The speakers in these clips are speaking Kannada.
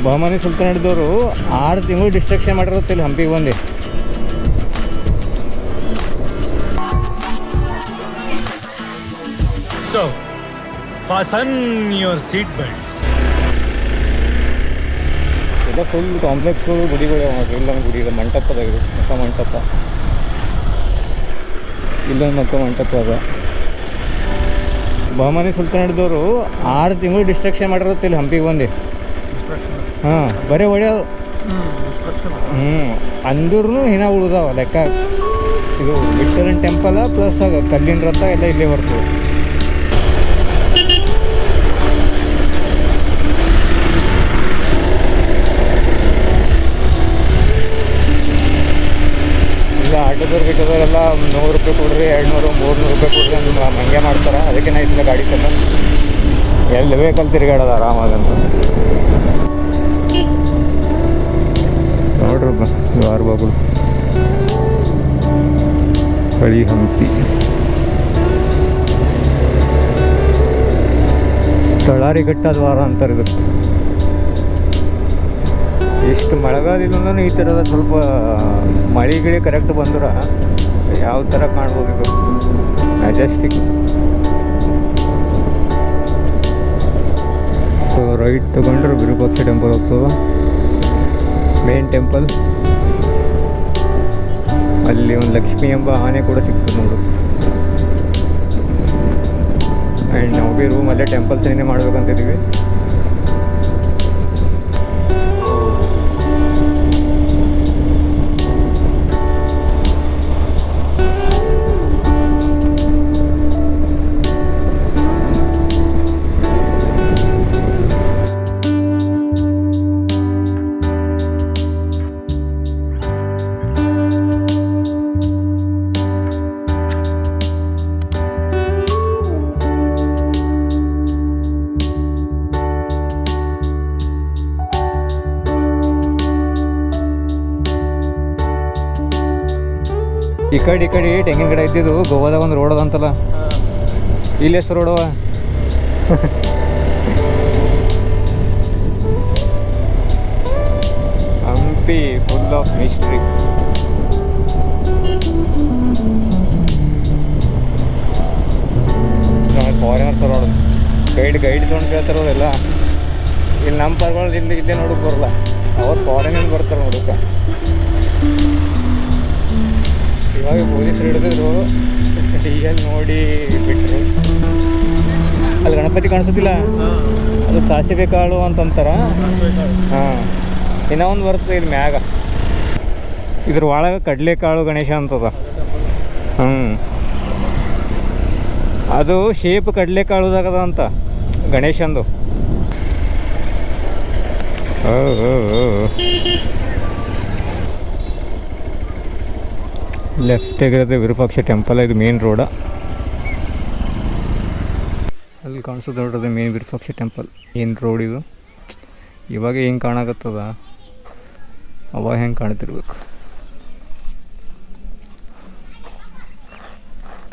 ಬಹಮನಿ ಸುಲ್ತಾನ್ ಹಿಡಿದವರು 6 ತಿಂಗಳು ಡಿಸ್ಟ್ರಕ್ಷನ್ ಮಾಡಿರುತ್ತೆ ಇಲ್ಲಿ ಹಂಪಿಗೆ ಬಂದು. So, fasten your seat belts. ಇದು ಫುಲ್ ಕಾಂಪ್ಲೆಕ್ಸ್ಗಳು ಗುಡಿಗಳು ಇಲ್ಲೊಂದು ಗುಡಿ ಇದೆ, ಮಂಟಪದಾಗಿದೆ, ಮಕ್ಕ ಮಂಟಪ. ಇಲ್ಲೊಂದು ಮಕ್ಕ ಮಂಟಪ ಅದ. ಬಹಮನಿ ಸುಲ್ತಾನ್ ಹಿಡಿದವರು 6 ತಿಂಗಳು ಡಿಸ್ಟ್ರಕ್ಷನ್ ಮಾಡಿರುತ್ತೆ ಇಲ್ಲಿ ಹಂಪಿಗೆ ಬಂದು. ಹಾಂ, ಬರೀ ಹೊಡೆಯೋದು. ಅಂದ್ರೂ ಹಿನ ಉಳಿದಾವ ಲೆಕ್ಕ. ಇದು ವಿಠ್ಠಲನ ಟೆಂಪಲ ಪ್ಲಸ್ ಕಲ್ಲಿನ ರಥ ಎಲ್ಲ ಇಲ್ಲೇ ಬರ್ತದೆ. ಈಗ ಆಟೋದವ್ರು ಗಿಟೋದವರೆಲ್ಲ 100 ರೂಪಾಯಿ ಕೊಡ್ರಿ, 200, 300 ರೂಪಾಯಿ ಕೊಡ್ರಿ ಅಂತ ಹಂಗೆ ಮಾಡ್ತಾರೆ. ಅದಕ್ಕೆ ನಾ ಇದ್ದ ಗಾಡಿ ತಂದ ಎಲ್ಲಿ ಬೇಕಲ್ಲಿ ತಿರುಗಾಡೋದು ಆರಾಮಾಗಂತ. ನೋಡ್ರಿ ದ್ವಾರ ಬಾಗಿಲು ಹಳಿ ಹಂಪಿ. ತಳಾರಿಘಟ್ಟ ದ್ವಾರ ಅಂತಾರೆ ಇದಕ್ಕೆ. ಇಷ್ಟು ಮಳೆಗಾಲಿಲ್ಲ ಈ ಥರದ ಸ್ವಲ್ಪ ಮಳೆ ಗಿಳಿ ಕರೆಕ್ಟ್ ಬಂದ್ರೆ ಯಾವ ಥರ ಕಾಣ್ಬೋದು ಇದು ಮೆಜೆಸ್ಟಿಕ್. ಸೊ ರೈಟ್ ತೊಗೊಂಡ್ರೆ ವಿರೂಪಾಕ್ಷ ಟೆಂಪಲ್ ಹೋಗ್ತದೆ, ಮೇನ್ ಟೆಂಪಲ್. ಅಲ್ಲಿ ಒಂದು ಲಕ್ಷ್ಮಿ ಎಂಬ ಆನೆ ಕೂಡ ಸಿಗ್ತದೆ ನೋಡು. ಆ್ಯಂಡ್ ನಾವು ಭೀ ರೂಮ್ ಅಲ್ಲೇ ಟೆಂಪಲ್ ಸೇನೆ ಮಾಡ್ಬೇಕಂತಿದ್ದೀವಿ. ಈ ಕಡೆ ತೆಂಗಿನ ಗಿಡ ಇದ್ದಿದ್ದು ಗೋವಾದಾಗ ಒಂದು ರೋಡ್ ಅದಂತಲ್ಲ, ಇಲ್ಲಿ ಎಷ್ಟು ರೋಡವ. Hampi full of mystery. Foreigners road guide ತೊಗೊಂಡು ಕೇಳ್ತಾರಲ್ಲ. ಇಲ್ಲಿ ನಮ್ಮ ಪರ್ಗಳು ಇಲ್ಲೇ ನೋಡೋಕೆ ಬರಲ್ಲ, ಅವ್ರು ಫಾರಿನಿಂದ ಬರ್ತಾರೆ ನೋಡೋಕೆ. ಇವಾಗ ಪೊಲೀಸರು ಹಿಡಿದಿದ್ರು, ಡಿ.ಎಲ್ ನೋಡಿ ಬಿಟ್ಟರು. ಅಲ್ಲಿ ಗಣಪತಿ ಕಾಣಿಸೋದಿಲ್ಲ, ಅದು ಸಾಸಿವೆ ಕಾಳು ಅಂತಂತಾರೆ. ಹಾಂ, ಇನ್ನೂ ಒಂದು ಬರ್ತದೆ ಇಲ್ಲಿ ಮ್ಯಾಗ, ಇದ್ರ ಒಳಗೆ ಕಡಲೆಕಾಳು ಗಣೇಶ ಅಂತದ. ಅದು ಶೇಪ್ ಕಡಲೆಕಾಳುದಾಗದ ಅಂತ ಗಣೇಶಂದು. ಲೆಫ್ಟಿಗಿರೋದು ವಿರೂಪಾಕ್ಷ ಟೆಂಪಲ್, ಇದು ಮೇನ್ ರೋಡ. ಅಲ್ಲಿ ಕಾಣಿಸೋದು ನೋಡ್ರಿ ಮೇನ್ ವಿರೂಪಾಕ್ಷ ಟೆಂಪಲ್, ಏನು ರೋಡ್ ಇದು. ಇವಾಗ ಹೆಂಗೆ ಕಾಣಕತ್ತದ, ಅವಾಗ ಹೆಂಗೆ ಕಾಣ್ತಿರ್ಬೇಕು.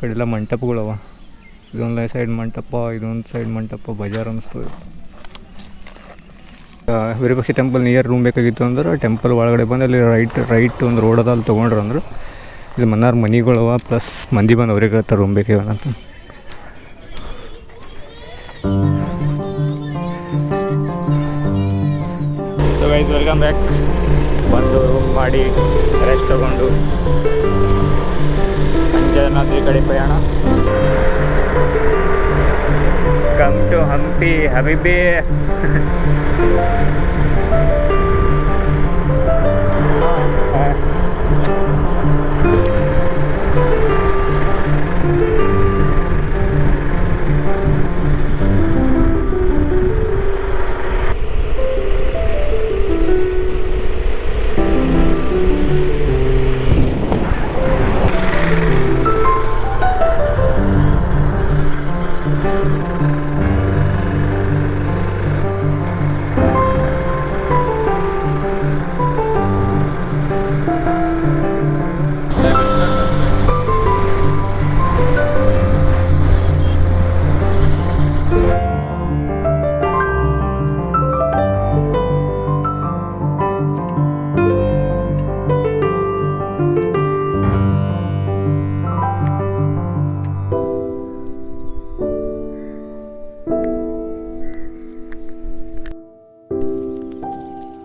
ಕಡೆಲ್ಲ ಮಂಟಪಗಳವ. ಇದೊಂದು ಸೈಡ್ ಮಂಟಪ, ಇದೊಂದು ಸೈಡ್ ಮಂಟಪ, ಬಜಾರ್ ಅನ್ನಿಸ್ತದೆ. ವಿರೂಪಾಕ್ಷ ಟೆಂಪಲ್ ನಿಯರ್ ರೂಮ್ ಬೇಕಾಗಿತ್ತು ಅಂದ್ರೆ ಟೆಂಪಲ್ ಒಳಗಡೆ ಬಂದು ಅಲ್ಲಿ ರೈಟ್ ಒಂದು ರೋಡ್ ಅದ, ಅಲ್ಲಿ ತೊಗೊಂಡ್ರೆ ಅಂದ್ರೆ ಇಲ್ಲಿ ಮನ್ನಾರು ಮನಿಗಳವ, ಪ್ಲಸ್ ಮಂದಿ ಬಂದು ಅವ್ರಿಗೆ ಹೇಳ್ತಾರೆ ರೂಮ್ ಬೇಕೇವನಂತ. So guys, welcome back. ಬಂದು ರೂಮ್ ಮಾಡಿ ರೆಸ್ಟ್ ತಗೊಂಡು ಅಂಜನಾದ್ರಿ ಕಡೆ ಪ್ರಯಾಣ. ಕಮ್ ಟು ಹಂಪಿ ಹಬೀಬಿ.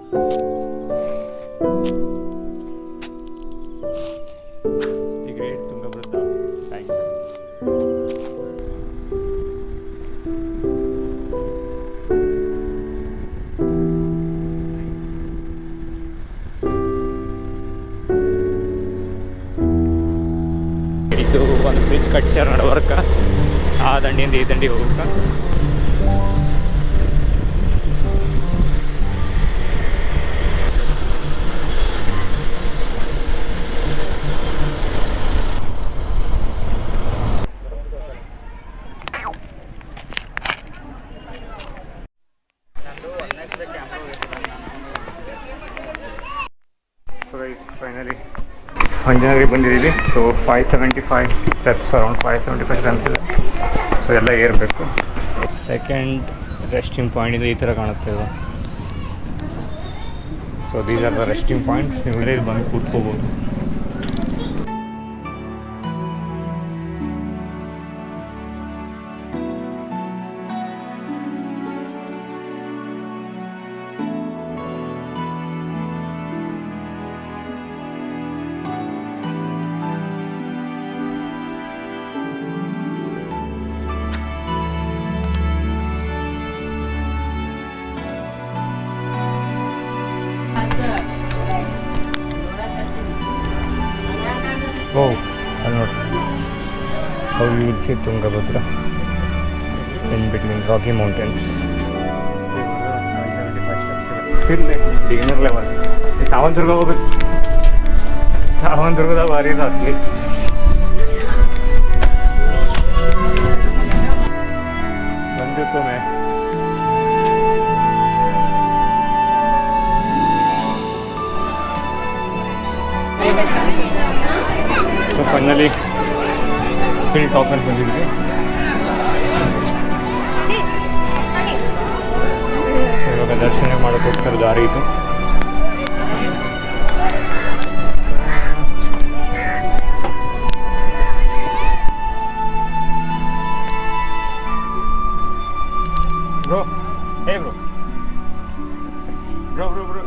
The great Tungabhadra tank. ಇದು ಒಂದು ಬ್ರಿಡ್ಜ್ ಕಟ್ಸ್ಯಾರ ನಡವರ್ಕ, ಆ ದಂಡಿಯಿಂದ ಈ ದಂಡಿ ಹೋಗ್ಬೇಕ. ಸೊ ಗೈಸ್ ಫೈನಲಿ ಅಂಜನಾದ್ರಿ ಬಂದಿದ್ದೀವಿ. ಸೊ 575 ಸ್ಟೆಪ್ಸ್, ಅರೌಂಡ್ 575 ಸ್ಟೆಪ್ಸ್ ಇದೆ. ಸೊ ಎಲ್ಲ ಏರಬೇಕು. ಸೆಕೆಂಡ್ ರೆಸ್ಟಿಂಗ್ ಪಾಯಿಂಟ್ ಇದೆ, ಈ ಥರ ಕಾಣುತ್ತೆ ಇದು. So these are the resting points. ನೀವು ಇಲ್ಲಿ ಬಂದು ಕೂತ್ಕೋಬೋದು. Oh, I'll not. How you will see Tungabhadra in between Rocky Mountains. 575 steps. Still beginner level. ಸಾವಂತದುರ್ಗ ಹೋಗ್ಬೇಕು. ಸಾವಂತದುರ್ಗದ ಭಾರಿ ಇದೆ ಅಸಲಿ. ಬಂದಿತ್ತು ಮೇ. ಸೊ ಫೈನಲಿ ಹಿಲ್ ಟಾಪ್ ಅಲ್ಲಿ ಬಂದಿದ್ವಿ. ಸೊ ಇವಾಗ ದರ್ಶನ ಮಾಡೋಕ್ಕೋಸ್ಕರ ದಾರಿ ಇದು. Bro hey bro bro bro bro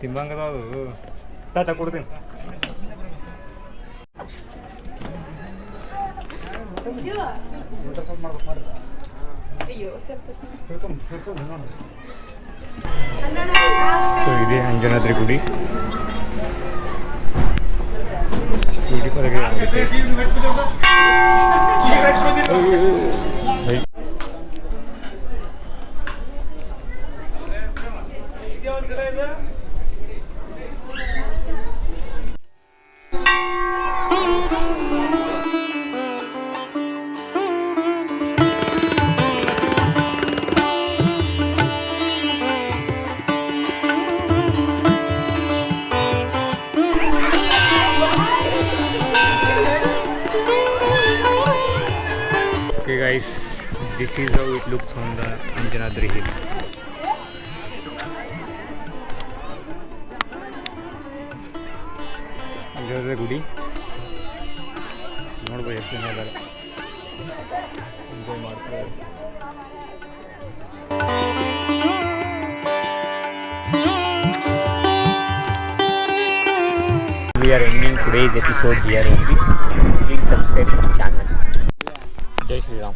ತಿಂಬಂಗದ ಅದು ತಾತ ಕೊಡ್ತೀನಿ. ಸೊ ಇದೇ ಅಂಜನಾದ್ರಿ ಗುಡಿ. ಬ್ಯೂಟಿಫುಲ್ ಆಗಿದೆ. Okay guys, this is how it looks on the Anjanadri hill. Anjanadri ಗುಡಿ ನೋಡ್ಬೋದು ಎಷ್ಟು ಜನ ಇದ್ದಾರೆ, ಎಂಜಾಯ್ ಮಾಡ್ತಾರೆ. We are ending today's episode here only. Please subscribe to the channel. Jai Shri Ram.